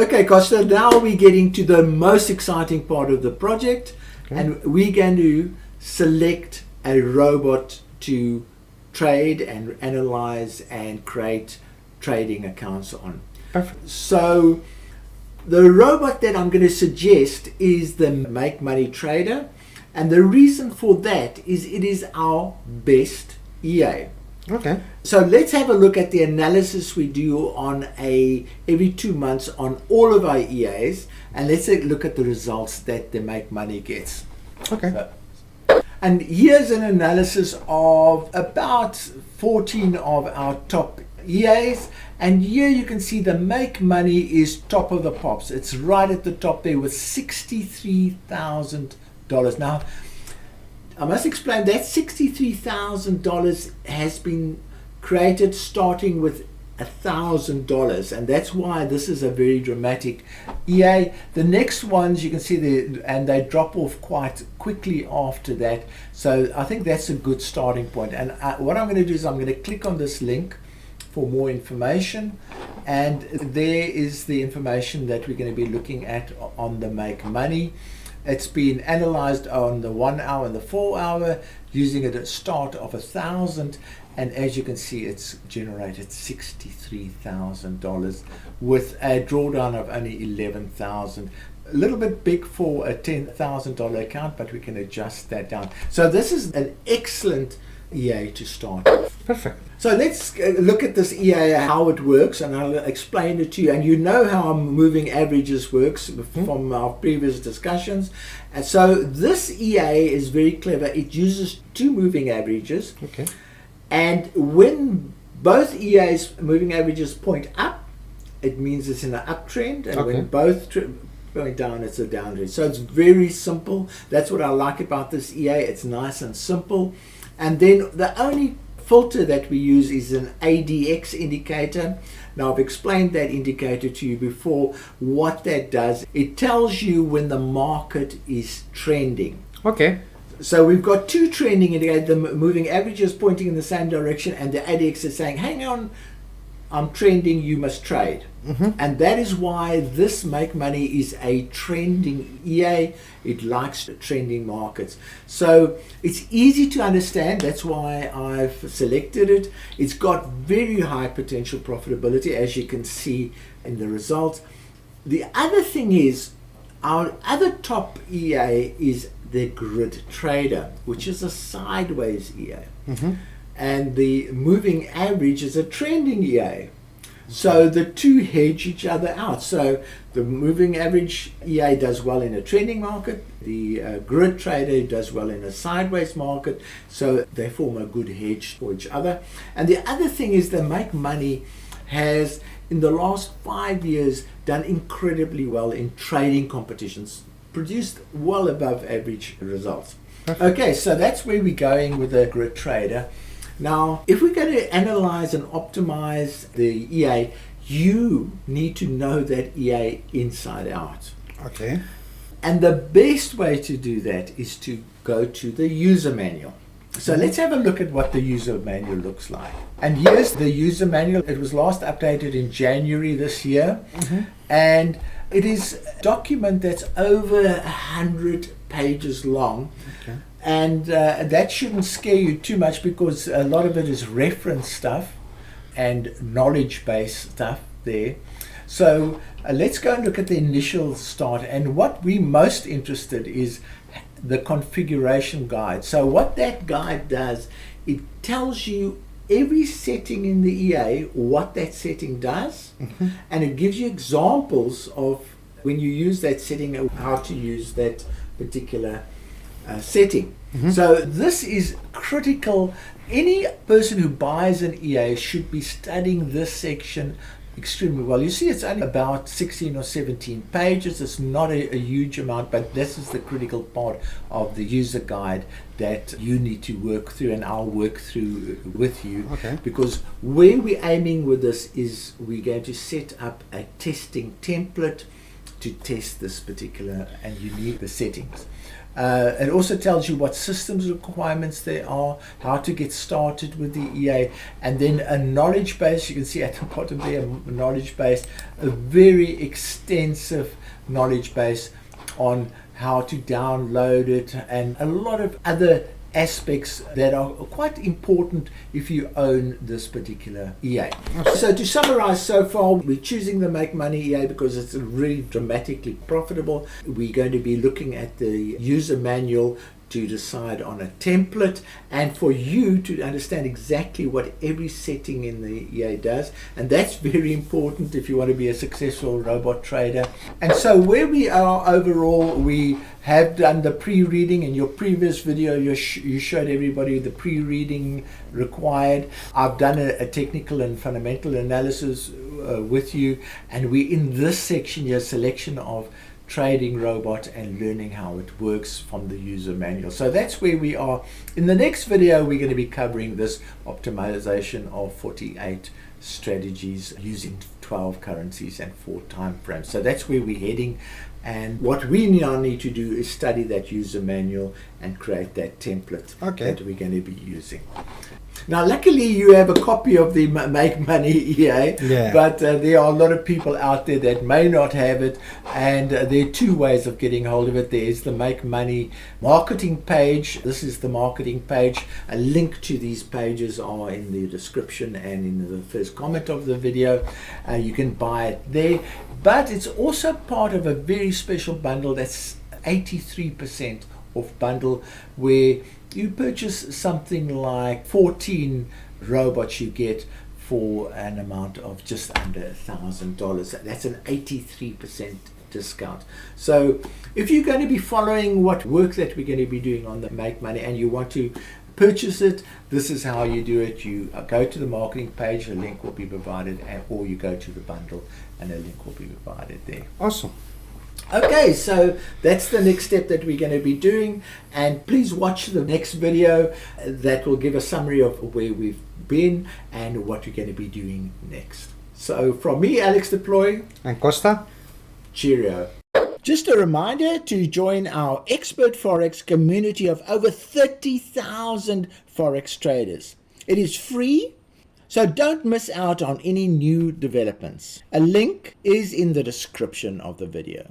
Okay, Costa, now we're getting to the most exciting part of the project, and we're going to select a robot to trade and analyze and create trading accounts on. Perfect. So the robot that I'm going to suggest is the Make Money Trader, and the reason for that is it is our best EA. Okay. So let's have a look at the analysis we do on every 2 months on all of our EAs, and let's look at the results that the Make Money gets. Okay. And here's an analysis of about 14 of our top EAs, and here you can see the Make Money is top of the pops. It's right at the top there with $63,000. Now, I must explain that $63,000 has been created starting with $1,000, and that's why this is a very dramatic EA. The next ones you can see there, and they drop off quite quickly after that. So I think that's a good starting point. And what I'm going to do is I'm going to click on this link for more information, and there is the information that we're going to be looking at on the Make Money. It's been analyzed on the 1 hour and the 4 hour using a start of 1,000, and as you can see it's generated $63,000 with a drawdown of only 11,000. A little bit big for a $10,000 account, but we can adjust that down. So this is an excellent EA to start with. Perfect. So let's look at this EA, how it works, and I'll explain it to you. And you know how moving averages works from our previous discussions. And so this EA is very clever. It uses 2 moving averages. Okay. And when both EA's moving averages point up, it means it's in an uptrend. And when both going down, it's a downtrend. So it's very simple. That's what I like about this EA. It's nice and simple. And then the only filter that we use is an ADX indicator. Now I've explained that indicator to you before. What that does, it tells you when the market is trending. Okay. So we've got 2 trending indicators, the moving averages pointing in the same direction, and the ADX is saying, hang on, I'm trending, you must trade. And that is why this Make Money is a trending EA. It likes trending markets. So it's easy to understand. That's why I've selected it. It's got very high potential profitability, as you can see in the results. The other thing is, our other top EA is the Grid Trader, which is a sideways EA. And the moving average is a trending EA. So the 2 hedge each other out. So the moving average EA does well in a trending market. The Grid Trader does well in a sideways market. So they form a good hedge for each other. And the other thing is the Make Money has, in the last 5 years, done incredibly well in trading competitions, produced well above average results. Okay, so that's where we're going with the Grid Trader. Now, if we're going to analyze and optimize the EA, you need to know that EA inside out. Okay. And the best way to do that is to go to the user manual. So let's have a look at what the user manual looks like. And here's the user manual. It was last updated in January this year. And it is a document that's over 100 pages long. Okay. And that shouldn't scare you too much, because a lot of it is reference stuff and knowledge-based stuff there. So let's go and look at the initial start. And what we're most interested is the configuration guide. So what that guide does, it tells you every setting in the EA, what that setting does, and it gives you examples of when you use that setting, how to use that particular setting. So this is critical. Any person who buys an EA should be studying this section extremely well. You see, it's only about 16 or 17 pages. It's not a huge amount, but this is the critical part of the user guide that you need to work through, and I'll work through with you. Because where we're aiming with this is we're going to set up a testing template to test this particular, and you need the settings. It also tells you what systems requirements there are, how to get started with the EA, and then a knowledge base. You can see at the bottom there, a knowledge base, a very extensive knowledge base on how to download it, and a lot of other aspects that are quite important if you own this particular EA. So to summarize so far, we're choosing the Make Money EA because it's really dramatically profitable. We're going to be looking at the user manual to decide on a template, and for you to understand exactly what every setting in the EA does, and that's very important if you want to be a successful robot trader. And so where we are overall, we have done the pre-reading. In your previous video you showed everybody the pre-reading required. I've done a technical and fundamental analysis with you, and we're in this section here, selection of trading robot and learning how it works from the user manual. So that's where we are. In the next video we're going to be covering this optimization of 48 strategies using 12 currencies and 4 time frames. So that's where we're heading, and what we now need to do is study that user manual and create that template that we're going to be using. Now, luckily, you have a copy of the Make Money EA, but there are a lot of people out there that may not have it, and there are 2 ways of getting hold of it. There's the Make Money marketing page. This is the marketing page. A link to these pages are in the description and in the first comment of the video. You can buy it there, but it's also part of a very special bundle that's 83% off bundle, where you purchase something like 14 robots, you get for an amount of just under $1,000. That's an 83% discount. So if you're going to be following what work that we're going to be doing on the Make Money and you want to purchase it, this is how you do it. You go to the marketing page, a link will be provided, or you go to the bundle and a link will be provided there. Awesome. Okay, so that's the next step that we're going to be doing, and please watch the next video that will give a summary of where we've been and what we're going to be doing next. So from me, Alex Deploy and Costa, cheerio. Just a reminder to join our expert Forex community of over 30,000 Forex traders. It is free, so don't miss out on any new developments. A link is in the description of the video.